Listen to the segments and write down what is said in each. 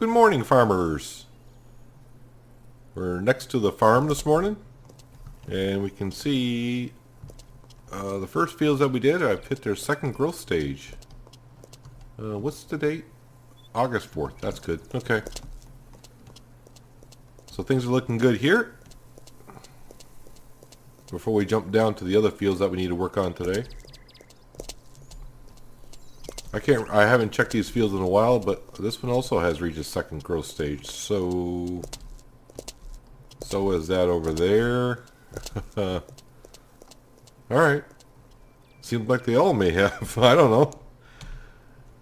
Good morning, farmers. We're next to the farm this morning, and we can see the first fields that we did have hit their second growth stage. What's the date? August 4th. That's good. Okay. So things are looking good here. Before we jump down to the other fields that we need to work on today. I haven't checked these fields in a while, but this one also has reached its second growth stage. So is that over there. Alright. Seems like they all may have. I don't know.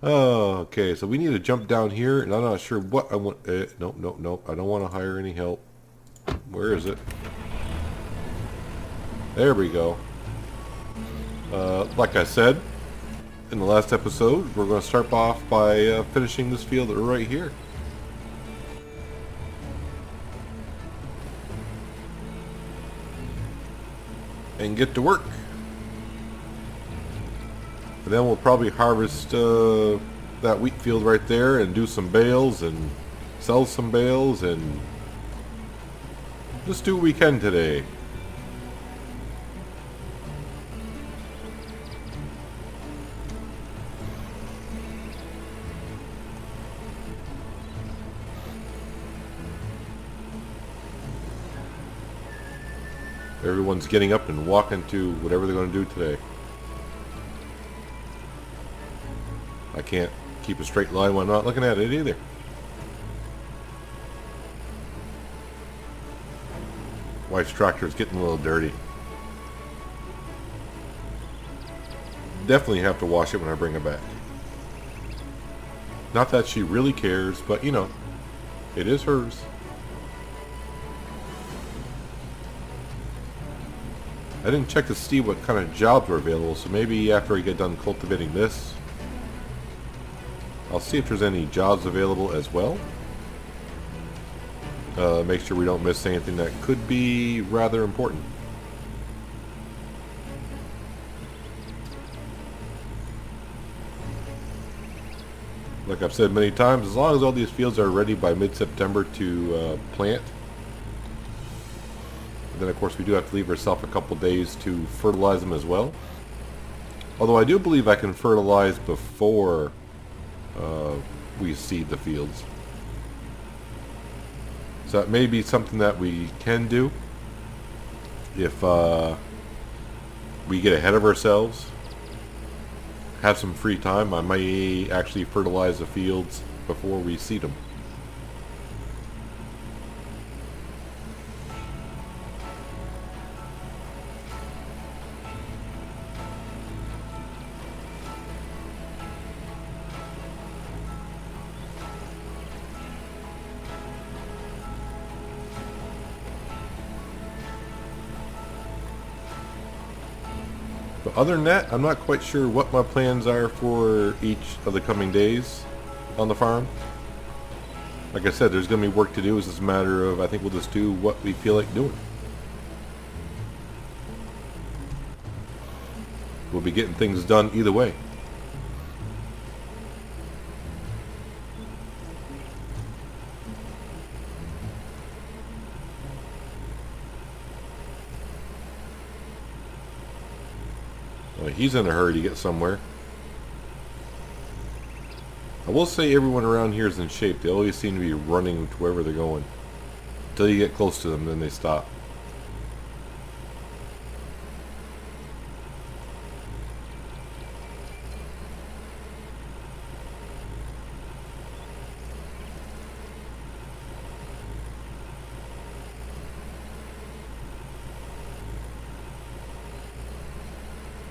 Oh, okay, so we need to jump down here, and I'm not sure what I want. Nope. I don't want to hire any help. Where is it? There we go. Like I said in the last episode, we're going to start off by finishing this field right here. And get to work. And then we'll probably harvest that wheat field right there and do some bales and sell some bales and just do what we can today. Everyone's getting up and walking to whatever they're going to do today. I can't keep a straight line when I'm not looking at it either. Wife's tractor is getting a little dirty. Definitely have to wash it when I bring it back. Not that she really cares, but you know, it is hers. I didn't check to see what kind of jobs were available, so maybe after I get done cultivating this, I'll see if there's any jobs available as well. Make sure we don't miss anything that could be rather important. Like I've said many times, as long as all these fields are ready by mid-September to plant, and then of course we do have to leave ourselves a couple days to fertilize them as well. Although I do believe I can fertilize before we seed the fields. So that may be something that we can do if we get ahead of ourselves, have some free time. I may actually fertilize the fields before we seed them. But other than that, I'm not quite sure what my plans are for each of the coming days on the farm. Like I said, there's going to be work to do. It's just a matter of, I think we'll just do what we feel like doing. We'll be getting things done either way. He's in a hurry to get somewhere. I will say everyone around here is in shape. They always seem to be running to wherever they're going. Until you get close to them, then they stop.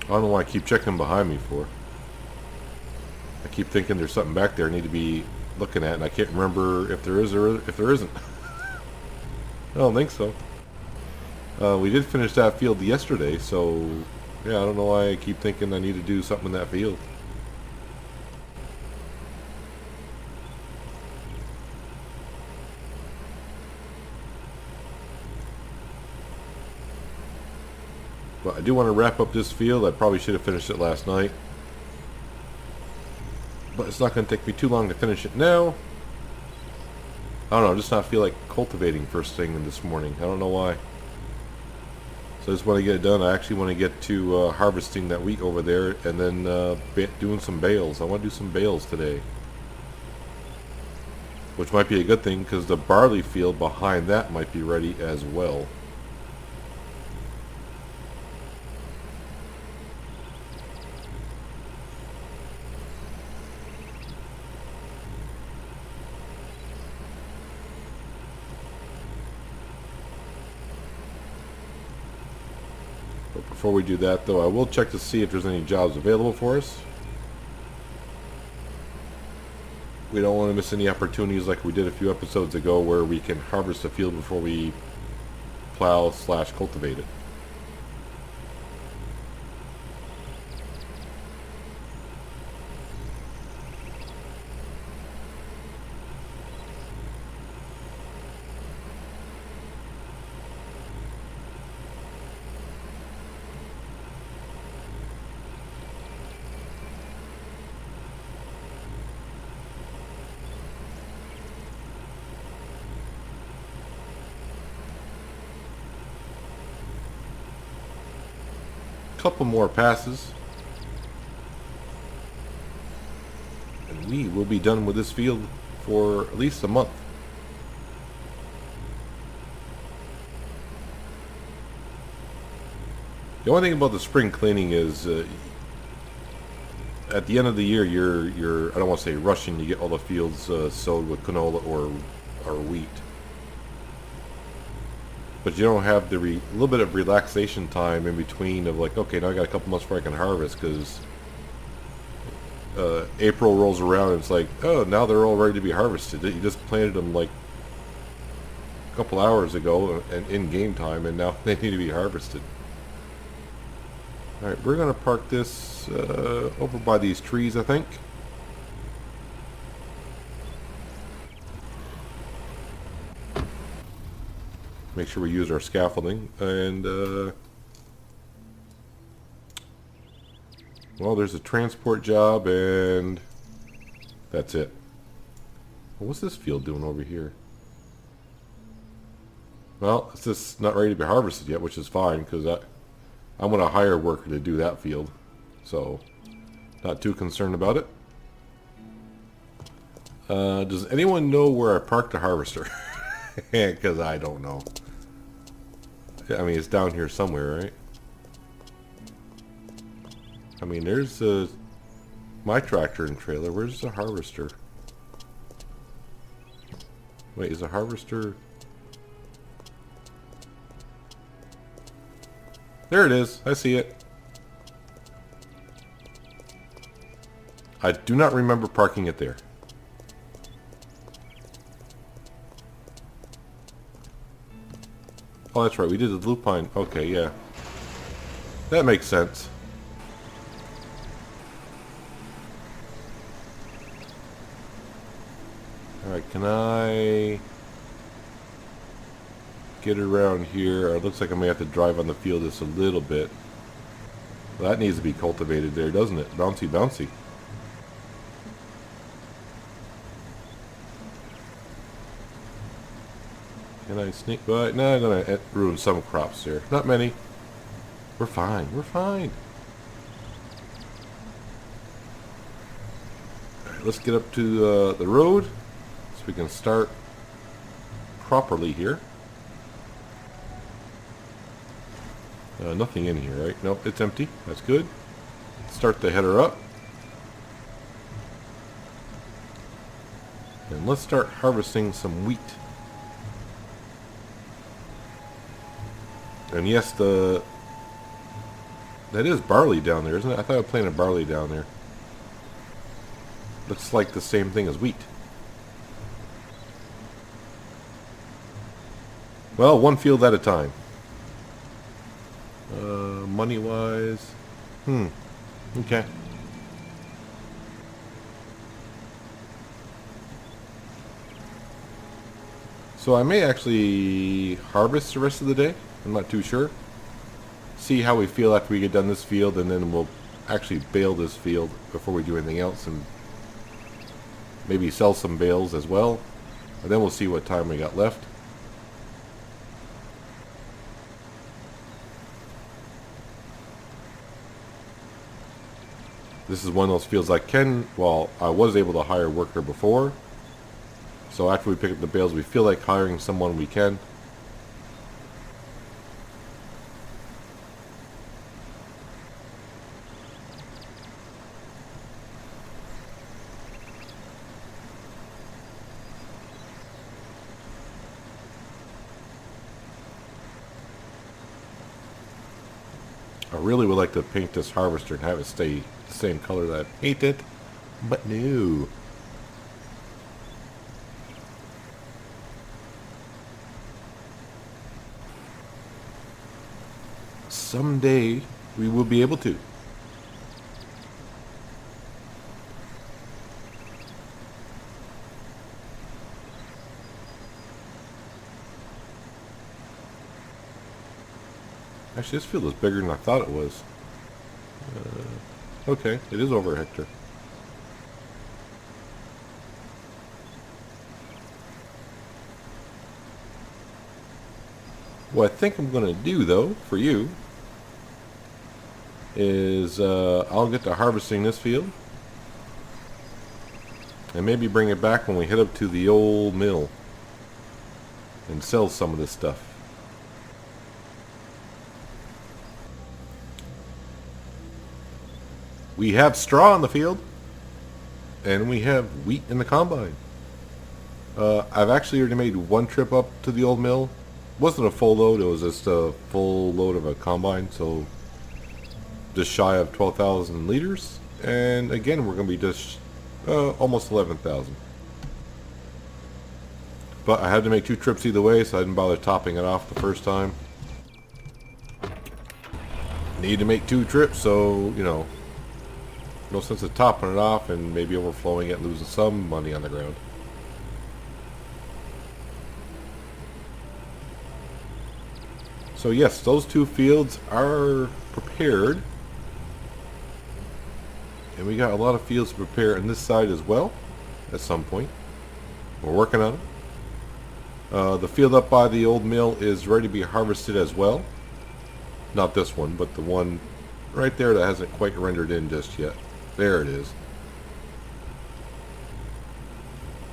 I don't know why I keep checking behind me for. I keep thinking there's something back there I need to be looking at, and I can't remember if there is or if there isn't. I don't think so. We did finish that field yesterday, so yeah, I don't know why I keep thinking I need to do something in that field. But I do want to wrap up this field. I probably should have finished it last night. But it's not going to take me too long to finish it now. I don't know, I just not feel like cultivating first thing in this morning. I don't know why. So I just want to get it done. I actually want to get to harvesting that wheat over there and then doing some bales. I want to do some bales today. Which might be a good thing because the barley field behind that might be ready as well. But before we do that though, I will check to see if there's any jobs available for us. We don't want to miss any opportunities like we did a few episodes ago where we can harvest a field before we plow / cultivate it. Couple more passes and we will be done with this field for at least a month. The only thing about the spring cleaning is at the end of the year you're I don't want to say rushing to get all the fields sowed with canola or wheat. But you don't have the little bit of relaxation time in between of like, okay, now I got a couple months before I can harvest because April rolls around and it's like, oh, now they're all ready to be harvested. You just planted them like a couple hours ago and in game time, and now they need to be harvested. All right, we're going to park this over by these trees, I think. Make sure we use our scaffolding, and well, there's a transport job, and that's it. What's this field doing over here? Well, it's just not ready to be harvested yet, which is fine, because I'm going to hire a worker to do that field, so not too concerned about it. Does anyone know where I parked the harvester? Because I don't know. I mean, it's down here somewhere, right? I mean, there's my tractor and trailer. Where's the harvester? Wait, is the harvester... There it is. I see it. I do not remember parking it there. Oh, that's right. We did the lupine. Okay, yeah. That makes sense. Alright, can I get around here? It looks like I may have to drive on the field just a little bit. Well, that needs to be cultivated there, doesn't it? Bouncy, bouncy. Can I sneak by? No, I'm going to ruin some crops there. Not many. We're fine. We're fine. Alright, let's get up to the road so we can start properly here. Nothing in here, right? Nope, it's empty. That's good. Start the header up. And let's start harvesting some wheat. And yes, that is barley down there, isn't it? I thought I planted barley down there. Looks like the same thing as wheat. Well, one field at a time. Money-wise... Okay. So I may actually harvest the rest of the day. I'm not too sure. See how we feel after we get done this field, and then we'll actually bale this field before we do anything else, and maybe sell some bales as well. And then we'll see what time we got left. This is one of those fields I was able to hire a worker before. So after we pick up the bales, we feel like hiring someone we can. I really would like to paint this harvester and have it stay the same color that I painted, but no. Someday we will be able to. Actually, this field is bigger than I thought it was. Okay, it is over a hectare. What I think I'm going to do, though, for you, is I'll get to harvesting this field. And maybe bring it back when we head up to the old mill. And sell some of this stuff. We have straw in the field, and we have wheat in the combine. I've actually already made one trip up to the old mill. It wasn't a full load, it was just a full load of a combine, so just shy of 12,000 liters. And again, we're going to be just almost 11,000. But I had to make 2 trips either way, so I didn't bother topping it off the first time. Need to make 2 trips, so, you know, no sense of topping it off and maybe overflowing it and losing some money on the ground. So yes, those 2 fields are prepared. And we got a lot of fields to prepare on this side as well at some point. We're working on it. The field up by the old mill is ready to be harvested as well. Not this one, but the one right there that hasn't quite rendered in just yet. There it is.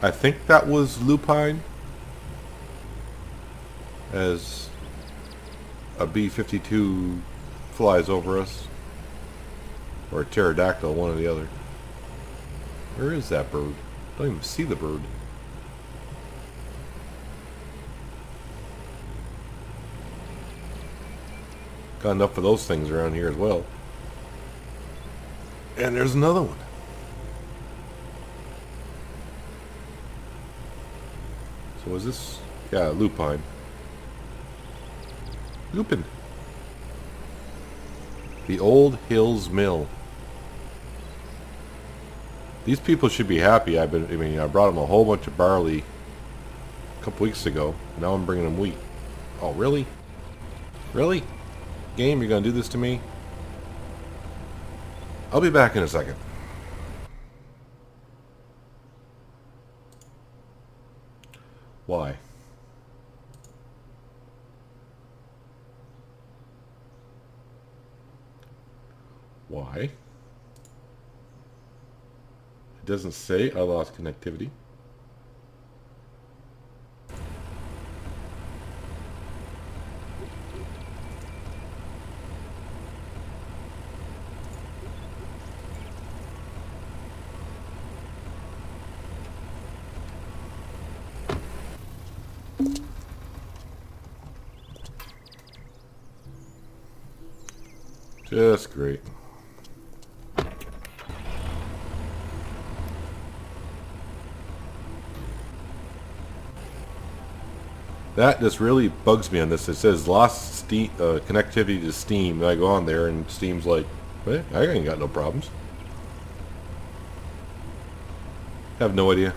I think that was lupine, as a B-52 flies over us. Or a pterodactyl, one or the other. Where is that bird? I don't even see the bird. Got enough of those things around here as well. And there's another one. So is this... yeah, lupine. Lupin. The Old Hills Mill. These people should be happy. I brought them a whole bunch of barley a couple weeks ago. Now I'm bringing them wheat. Oh, really? Really? Game, you're gonna do this to me? I'll be back in a second. Why? Why? It doesn't say I lost connectivity. Just great. That just really bugs me on this. It says lost steam, connectivity to Steam. And I go on there and Steam's like, hey, I ain't got no problems. Have no idea.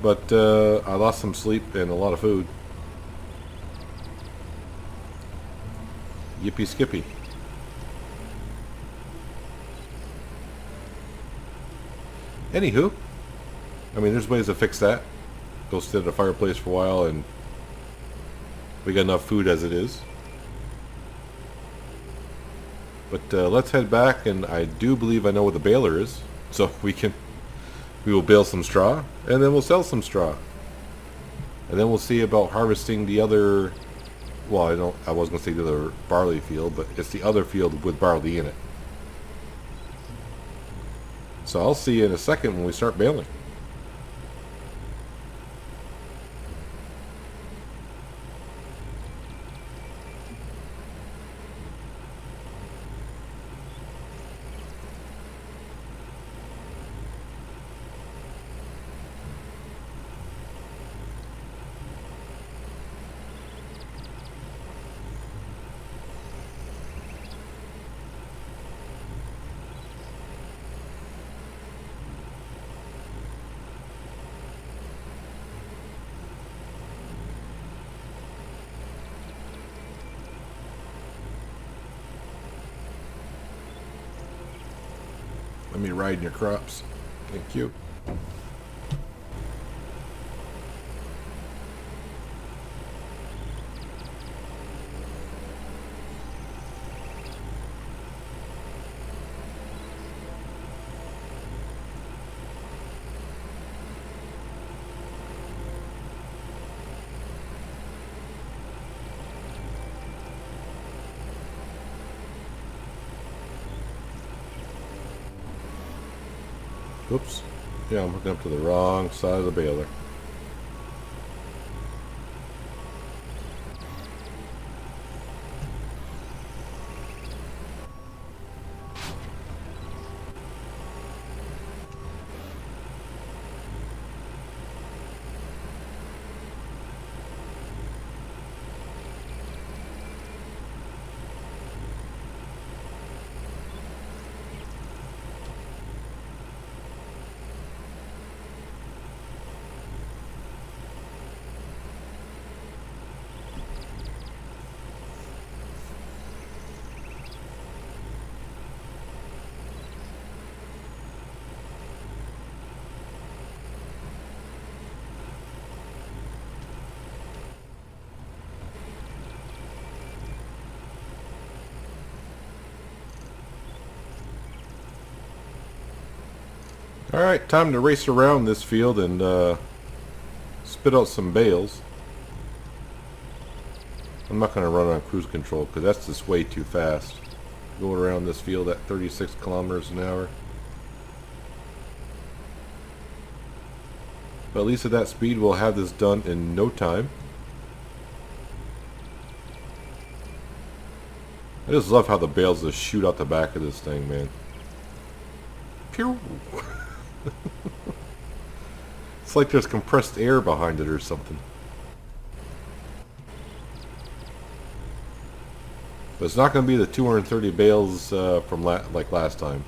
But I lost some sleep and a lot of food. Yippee skippy. Anywho, I mean, there's ways to fix that. Go sit at a fireplace for a while, and we got enough food as it is. But let's head back, and I do believe I know where the baler is, so we will bale some straw, and then we'll sell some straw, and then we'll see about harvesting the other. Well, I was going to say the other barley field, but it's the other field with barley in it. So I'll see you in a second when we start baling. Let me ride in your crops. Thank you. Oops. Yeah, I'm hooking up to the wrong side of the baler. Alright, time to race around this field and spit out some bales. I'm not going to run on cruise control because that's just way too fast. Going around this field at 36 kilometers an hour. But at least at that speed we'll have this done in no time. I just love how the bales just shoot out the back of this thing, man. Pew! It's like there's compressed air behind it or something. But it's not going to be the 230 bales from like last time.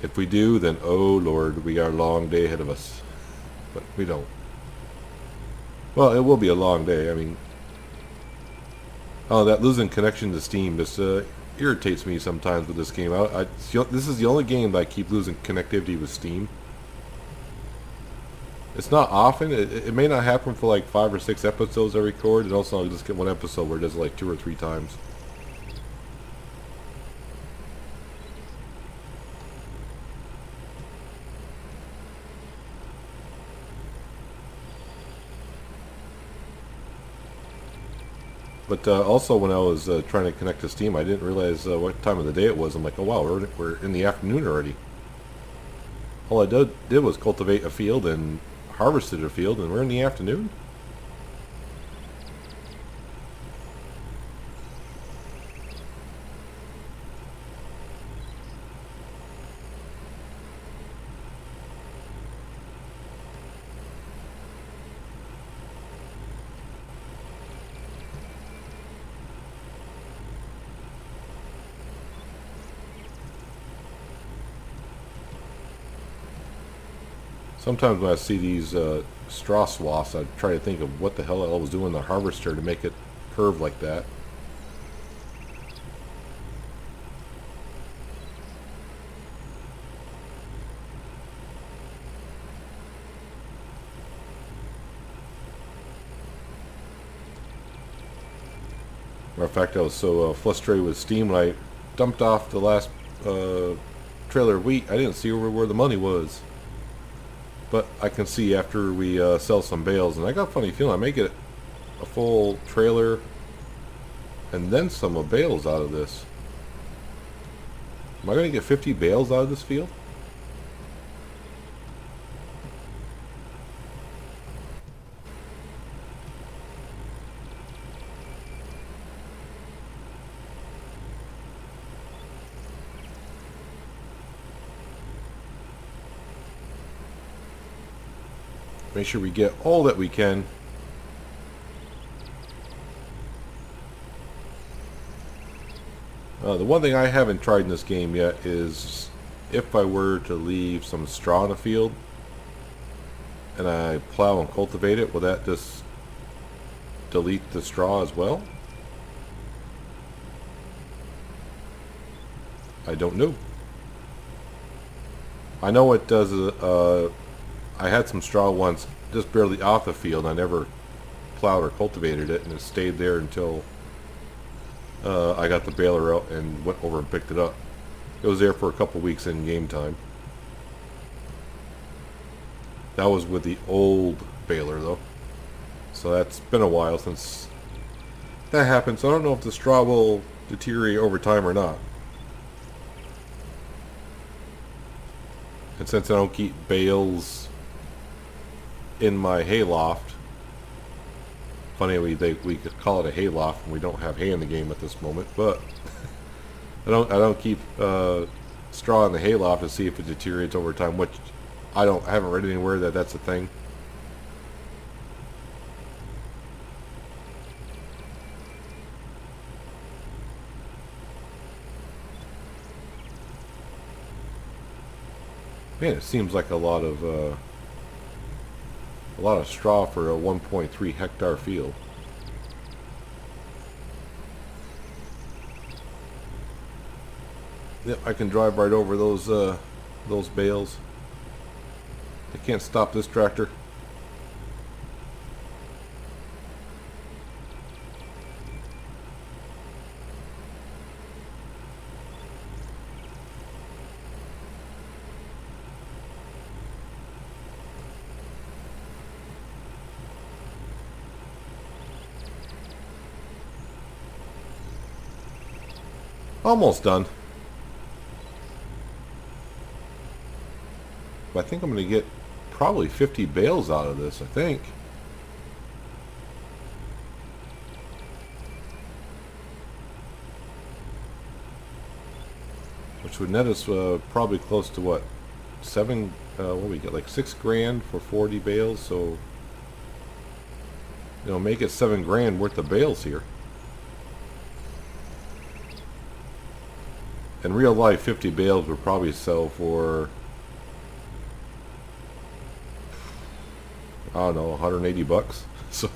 If we do, then oh lord, we got a long day ahead of us. But we don't. Well, it will be a long day. I mean, oh, that losing connection to Steam just irritates me sometimes with this game. This is the only game that I keep losing connectivity with Steam. It's not often. It may not happen for like 5 or 6 episodes I record, and also I'll just get one episode where it does it like 2 or 3 times. But also when I was trying to connect to Steam, I didn't realize what time of the day it was. I'm like, oh wow, we're in the afternoon already. All I did was cultivate a field and harvested a field, and we're in the afternoon. Sometimes when I see these straw swaths, I try to think of what the hell I was doing the harvester to make it curve like that. Matter of fact, I was so frustrated with Steam when I dumped off the last trailer of wheat, I didn't see where the money was. But I can see after we sell some bales, and I got a funny feeling I may get a full trailer and then some of bales out of this. Am I going to get 50 bales out of this field? Make sure we get all that we can. The one thing I haven't tried in this game yet is if I were to leave some straw in the field and I plow and cultivate it, will that just delete the straw as well? I don't know. I know it does. I had some straw once just barely off the field. I never plowed or cultivated it, and it stayed there until I got the baler out and went over and picked it up. It was there for a couple weeks in game time. That was with the old baler though, so that's been a while since that happened. So I don't know if the straw will deteriorate over time or not. And since I don't keep bales in my hayloft, funny we could call it a hayloft and we don't have hay in the game at this moment, but I don't keep straw in the hayloft to see if it deteriorates over time, which I haven't read anywhere that that's a thing. Man, it seems like a lot of straw for a 1.3 hectare field. Yep, I can drive right over those bales. They can't stop this tractor. Almost done. But I think I'm going to get probably 50 bales out of this, I think. Which would net us probably close to what? What do we get? Like $6 grand for 40 bales, so make it $7 grand worth of bales here. In real life, 50 bales would probably sell for, I don't know, 180 bucks. So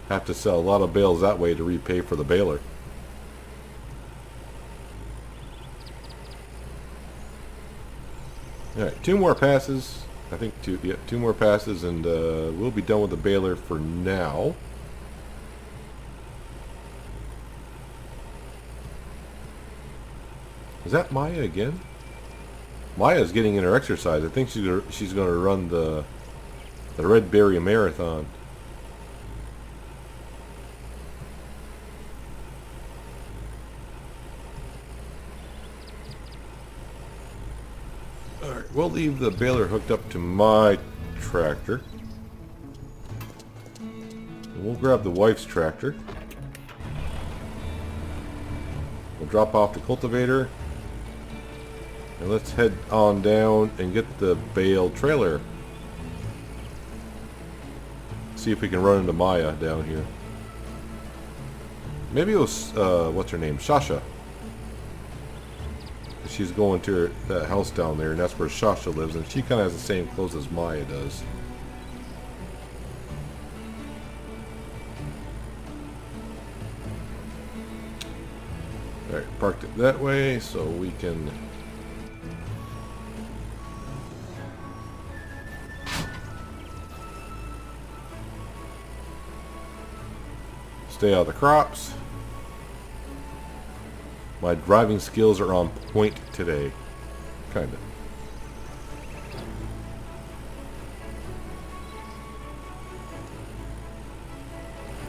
have to sell a lot of bales that way to repay for the baler. All right, 2 more passes. I think 2 more passes, and we'll be done with the baler for now. Is that Maya again? Maya's getting in her exercise. I think she's going to run the Red Berry Marathon. Alright, we'll leave the baler hooked up to my tractor. And we'll grab the wife's tractor. We'll drop off the cultivator. And let's head on down and get the bale trailer. See if we can run into Maya down here. Maybe it was, what's her name? Shasha. She's going to that house down there, and that's where Shasha lives, and she kind of has the same clothes as Maya does. Alright, parked it that way so we can Stay out of the crops. My driving skills are on point today. Kinda.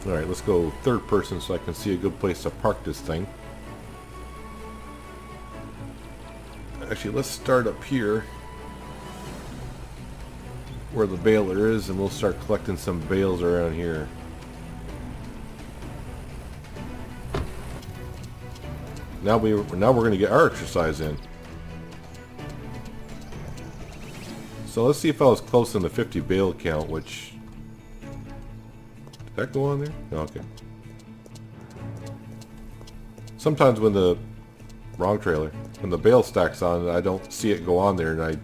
Alright, let's go third person so I can see a good place to park this thing. Actually, let's start up here where the baler is, and we'll start collecting some bales around here. Now we're going to get our exercise in. So let's see if I was close in the 50 bale count, which... Did that go on there? No, okay. Sometimes when the... Wrong trailer. When the bale stacks on, I don't see it go on there, and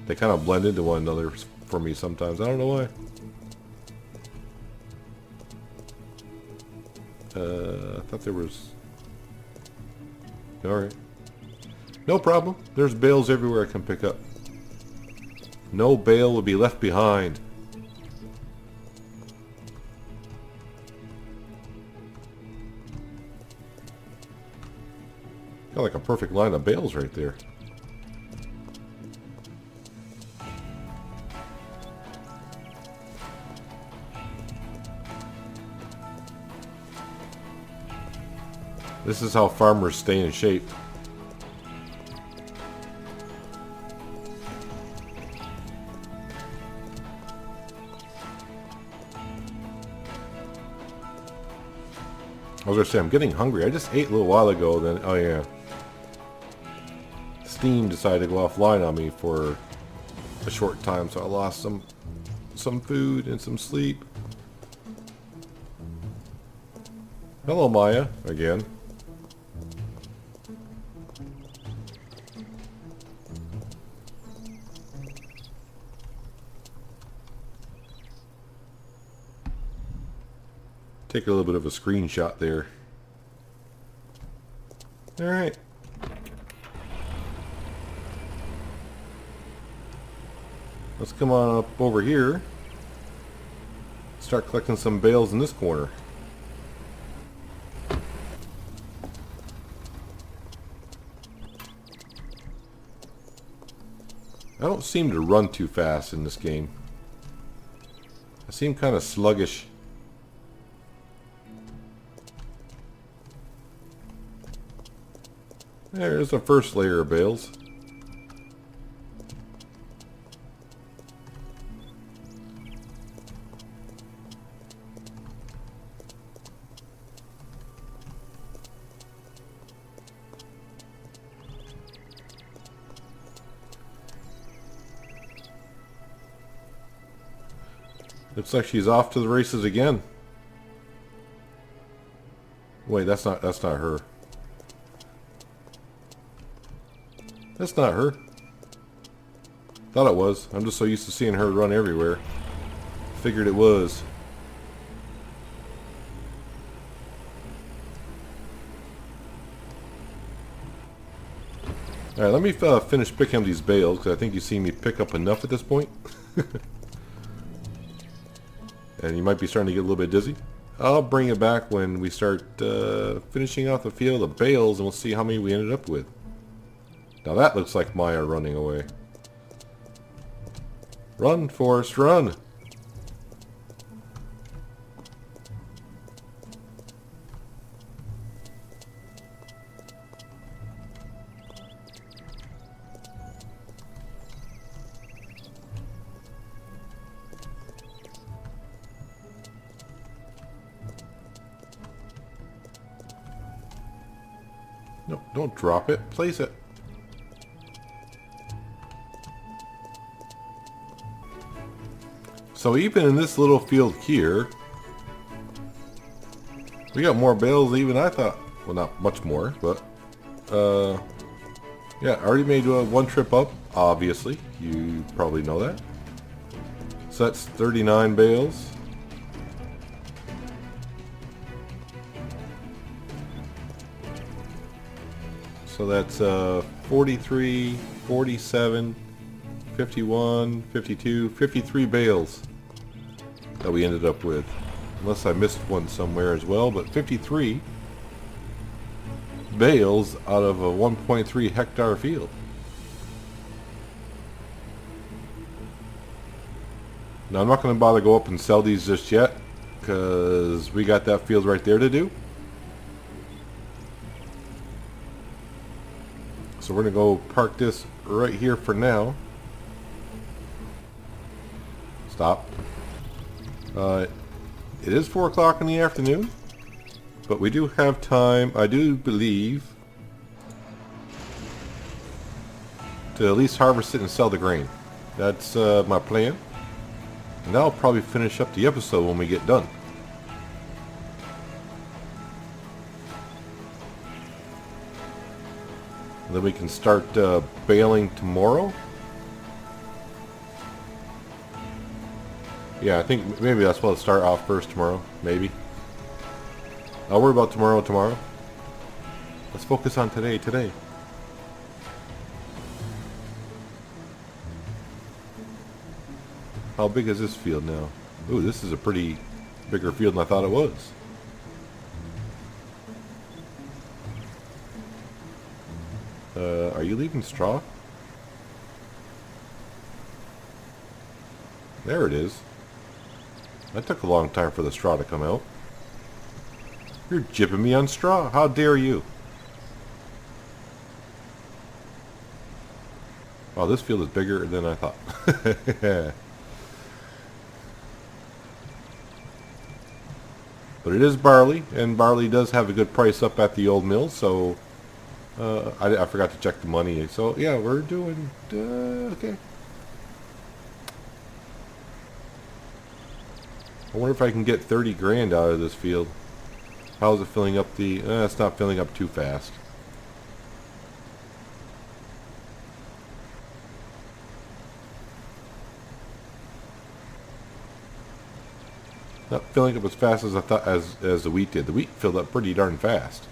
they kind of blend into one another for me sometimes. I don't know why. I thought there was... Alright. No problem. There's bales everywhere I can pick up. No bale will be left behind. Got like a perfect line of bales right there. This is how farmers stay in shape. I was gonna say, I'm getting hungry. I just ate a little while ago, then, oh yeah. Steam decided to go offline on me for a short time, so I lost some food and some sleep. Hello, Maya, again. Take a little bit of a screenshot there. Alright. Let's come on up over here. Start collecting some bales in this corner. I don't seem to run too fast in this game. I seem kind of sluggish. There's the first layer of bales. Looks like she's off to the races again. Wait, that's not her. That's not her. Thought it was. I'm just so used to seeing her run everywhere. Figured it was. Alright, let me finish picking up these bales, because I think you see me pick up enough at this point. And you might be starting to get a little bit dizzy. I'll bring it back when we start finishing off the field of bales, and we'll see how many we ended up with. Now that looks like Maya running away. Run, Forrest, run! No, don't drop it. Place it. So even in this little field here, we got more bales than even I thought. Well, not much more, but yeah, I already made one trip up, obviously. You probably know that. So that's 39 bales. So that's 43, 47, 51, 52, 53 bales that we ended up with. Unless I missed one somewhere as well, but 53 bales out of a 1.3 hectare field. Now I'm not going to bother go up and sell these just yet, because we got that field right there to do. So we're going to go park this right here for now. Stop. It is 4 o'clock in the afternoon, but we do have time, I do believe, to at least harvest it and sell the grain. That's my plan. And that'll probably finish up the episode when we get done. And then we can start baling tomorrow. Yeah, I think maybe that's what I'll start off first tomorrow. Maybe. I'll worry about tomorrow. Let's focus on today. How big is this field now? Ooh, this is a pretty bigger field than I thought it was. Are you leaving straw? There it is. That took a long time for the straw to come out. You're jipping me on straw. How dare you? Oh, this field is bigger than I thought. But it is barley, and barley does have a good price up at the old mill, so I forgot to check the money. So yeah, we're doing okay. I wonder if I can get 30 grand out of this field. How's it filling up the... it's not filling up too fast. Not filling up as fast as I thought as the wheat did. The wheat filled up pretty darn fast.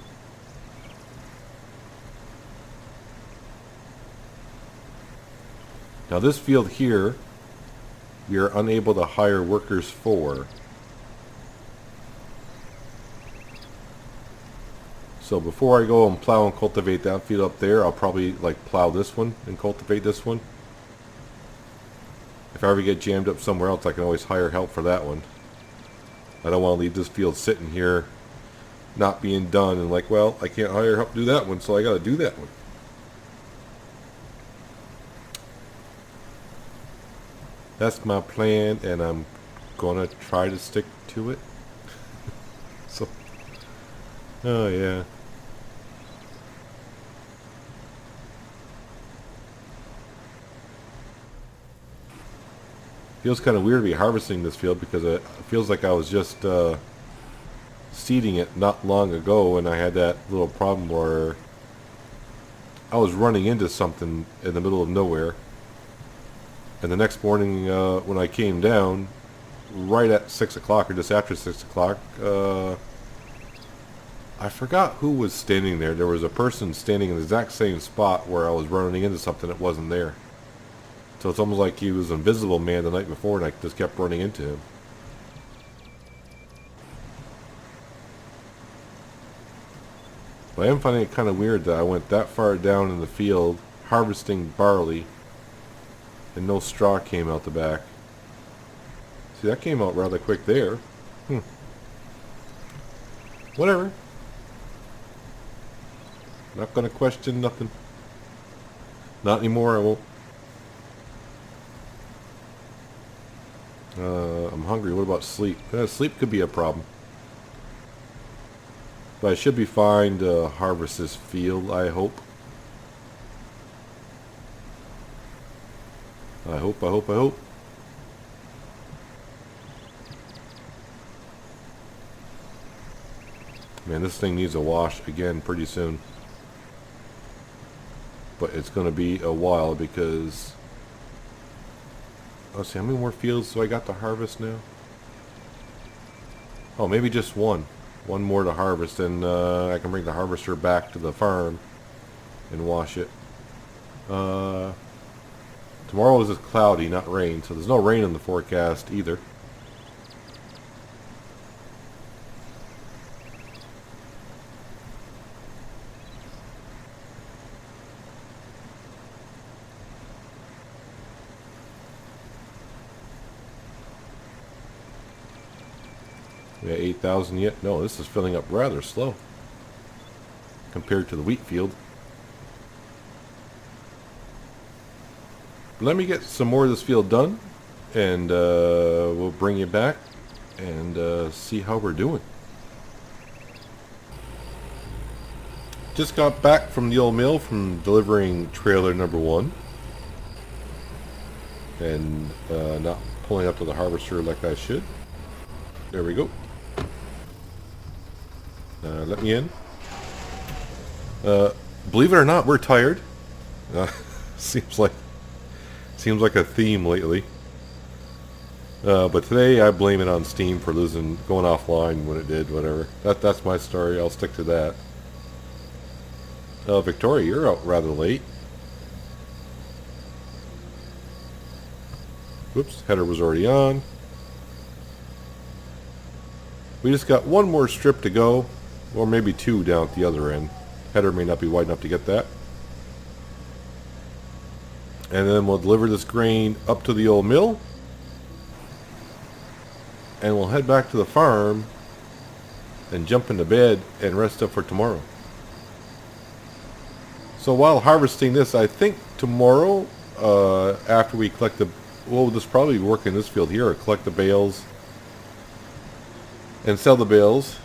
Now this field here, we are unable to hire workers for. So before I go and plow and cultivate that field up there, I'll probably like plow this one and cultivate this one. If I ever get jammed up somewhere else, I can always hire help for that one. I don't want to leave this field sitting here not being done and like, well, I can't hire help to do that one, so I got to do that one. That's my plan, and I'm gonna try to stick to it. So, oh yeah. Feels kind of weird to be harvesting this field because it feels like I was just seeding it not long ago, and I had that little problem where I was running into something in the middle of nowhere. And the next morning, when I came down, right at 6 o'clock or just after 6 o'clock, I forgot who was standing there. There was a person standing in the exact same spot where I was running into something that wasn't there. So it's almost like he was an invisible man the night before, and I just kept running into him. But I am finding it kind of weird that I went that far down in the field harvesting barley and no straw came out the back. See, that came out rather quick there. Whatever. Not gonna question nothing. Not anymore, I won't. I'm hungry. What about sleep? Sleep could be a problem. But I should be fine to harvest this field, I hope. I hope. Man, this thing needs a wash again pretty soon. But it's going to be a while because... Let's see, how many more fields do I got to harvest now? Oh, maybe just one. One more to harvest, and I can bring the harvester back to the farm and wash it. Tomorrow is cloudy, not rain, so there's no rain in the forecast either. We got 8,000 yet? No, this is filling up rather slow compared to the wheat field. Let me get some more of this field done, and we'll bring you back and see how we're doing. Just got back from the old mill from delivering trailer number 1, and not pulling up to the harvester like I should. There we go. Let me in. Believe it or not, we're tired. Seems like a theme lately. But today I blame it on Steam for going offline when it did. Whatever. That's my story. I'll stick to that. Victoria, you're out rather late. Whoops, header was already on. We just got one more strip to go, or maybe 2 down at the other end. Header may not be wide enough to get that. And then we'll deliver this grain up to the old mill. And we'll head back to the farm and jump into bed and rest up for tomorrow. So while harvesting this, I think tomorrow, after we collect we'll just probably work in this field here, or collect the bales and sell the bales.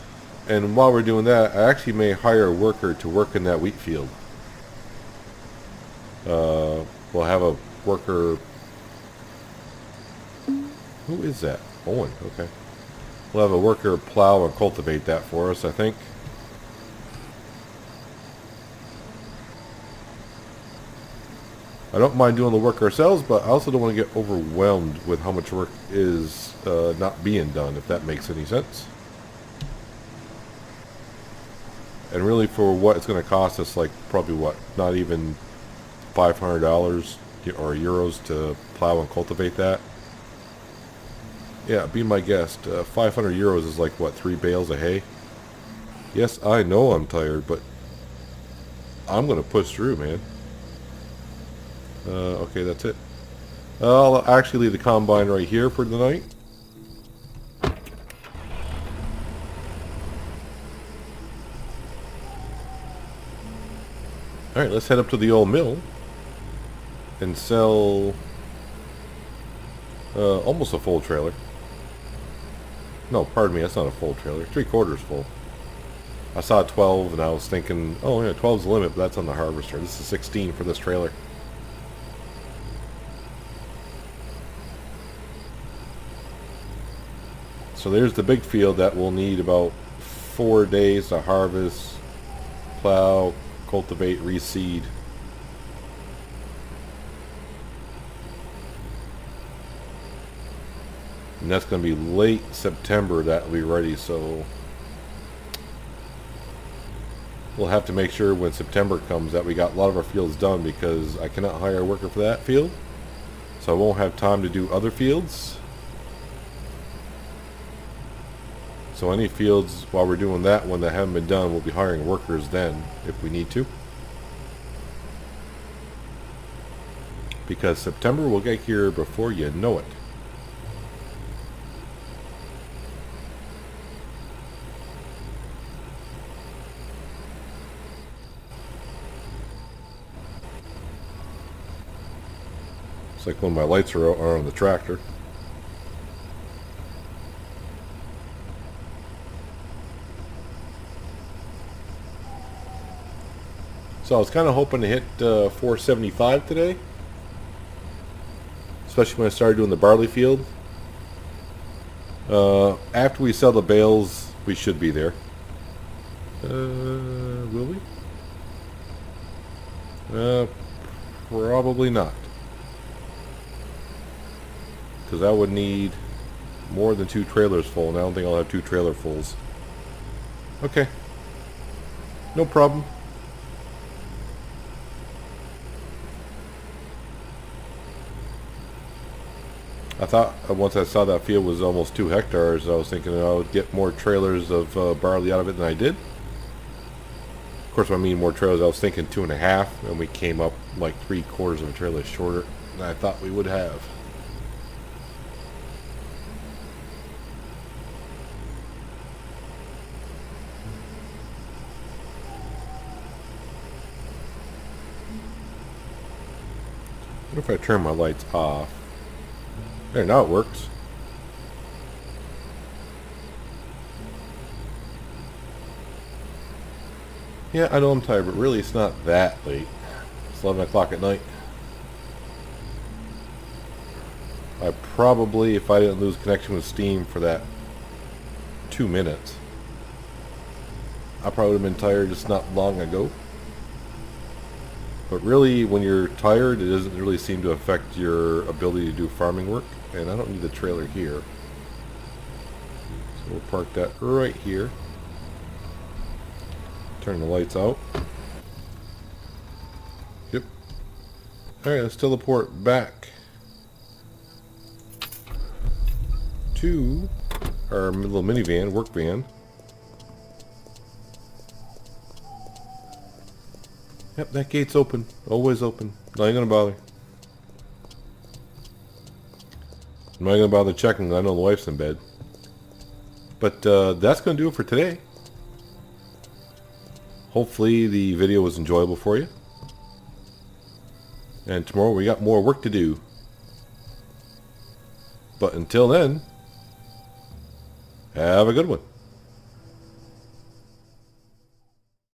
And while we're doing that, I actually may hire a worker to work in that wheat field. We'll have a worker. Who is that? Owen. Okay. We'll have a worker plow and cultivate that for us, I think. I don't mind doing the work ourselves, but I also don't want to get overwhelmed with how much work is not being done, if that makes any sense. And really, for what it's going to cost us, like probably what, not even $500 or euros to plow and cultivate that. Yeah, be my guest. 500 euros is like what, 3 bales of hay? Yes, I know I'm tired, but I'm going to push through, man. Okay, that's it. I'll actually leave the combine right here for the night. Alright, let's head up to the old mill and sell almost a full trailer. No, pardon me, that's not a full trailer. 3/4 full. I saw 12 and I was thinking, oh yeah, 12 is the limit, but that's on the harvester. This is 16 for this trailer. So there's the big field that will need about 4 days to harvest, plow, cultivate, reseed. And that's going to be late September that will be ready, so we'll have to make sure when September comes that we got a lot of our fields done, because I cannot hire a worker for that field, so I won't have time to do other fields. So any fields while we're doing that one that haven't been done, we'll be hiring workers then if we need to. Because September will get here before you know it. It's like when my lights are on the tractor. So I was kind of hoping to hit 475 today, especially when I started doing the barley field. After we sell the bales, we should be there. Will we? Probably not, because I would need more than 2 trailers full, and I don't think I'll have 2 trailer fulls. Okay, no problem. I thought once I saw that field was almost 2 hectares, I was thinking I would get more trailers of barley out of it than I did. Of course, when I mean more trailers, I was thinking 2.5, and we came up like 3/4 of a trailer shorter than I thought we would have. What if I turn my lights off? There, now it works. Yeah, I know I'm tired, but really it's not that late. It's 11 o'clock at night. I probably, if I didn't lose connection with Steam for that 2 minutes, I probably would have been tired just not long ago. But really, when you're tired, it doesn't really seem to affect your ability to do farming work. And I don't need the trailer here. So we'll park that right here. Turn the lights out. Yep. Alright, let's teleport back to our little minivan, work van. Yep, that gate's open. Always open. Not even gonna bother. I'm not gonna bother checking. I know the wife's in bed. But that's gonna do it for today. Hopefully the video was enjoyable for you. And tomorrow we got more work to do. But until then, have a good one.